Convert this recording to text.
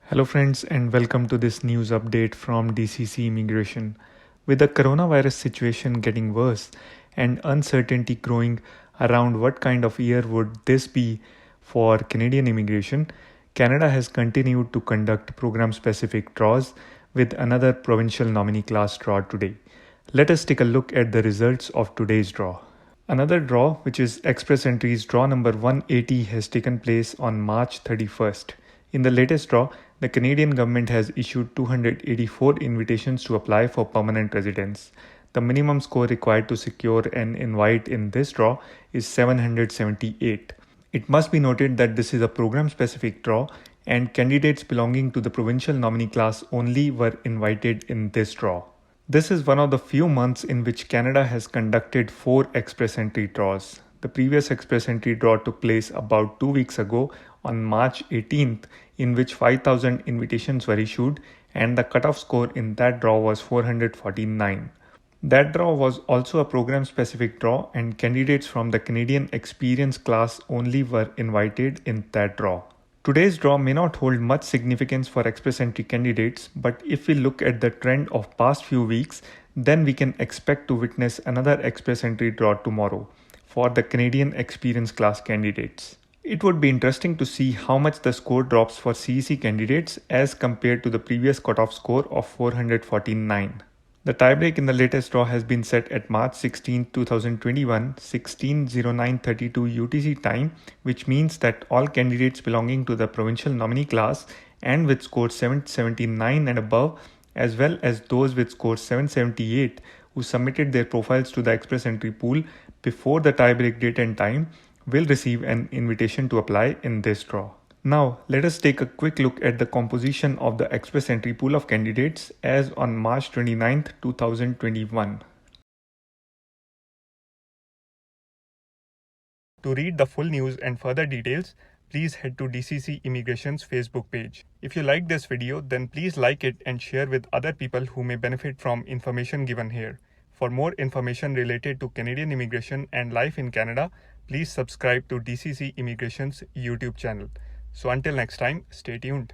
Hello, friends, and welcome to this news update from DCC Immigration. With the coronavirus situation getting worse and uncertainty growing around what kind of year would this be for Canadian immigration, Canada has continued to conduct program specific draws with another provincial nominee class draw today. Let us take a look at the results of today's draw. Another draw, which is Express Entries draw number 180, has taken place on March 31st. In the latest draw, the Canadian government has issued 284 invitations to apply for permanent residence. The minimum score required to secure an invite in this draw is 778. It must be noted that this is a program-specific draw and candidates belonging to the provincial nominee class only were invited in this draw. This is one of the few months in which Canada has conducted 4 express entry draws. The previous express entry draw took place about 2 weeks ago on March 18th, in which 5,000 invitations were issued and the cutoff score in that draw was 449. That draw was also a program-specific draw and candidates from the Canadian Experience class only were invited in that draw. Today's draw may not hold much significance for express entry candidates, but if we look at the trend of past few weeks, then we can expect to witness another express entry draw tomorrow for the Canadian Experience class candidates. It would be interesting to see how much the score drops for CEC candidates as compared to the previous cutoff score of 449. The tiebreak in the latest draw has been set at March 16, 2021, 16:09:32 UTC time, which means that all candidates belonging to the provincial nominee class and with score 779 and above, as well as those with score 778 who submitted their profiles to the express entry pool before the tiebreak date and time, will receive an invitation to apply in this draw. Now, let us take a quick look at the composition of the express entry pool of candidates as on March 29th, 2021. To read the full news and further details, please head to DCC Immigration's Facebook page. If you like this video, then please like it and share with other people who may benefit from information given here. For more information related to Canadian immigration and life in Canada, please subscribe to DCC Immigration's YouTube channel. So until next time, stay tuned.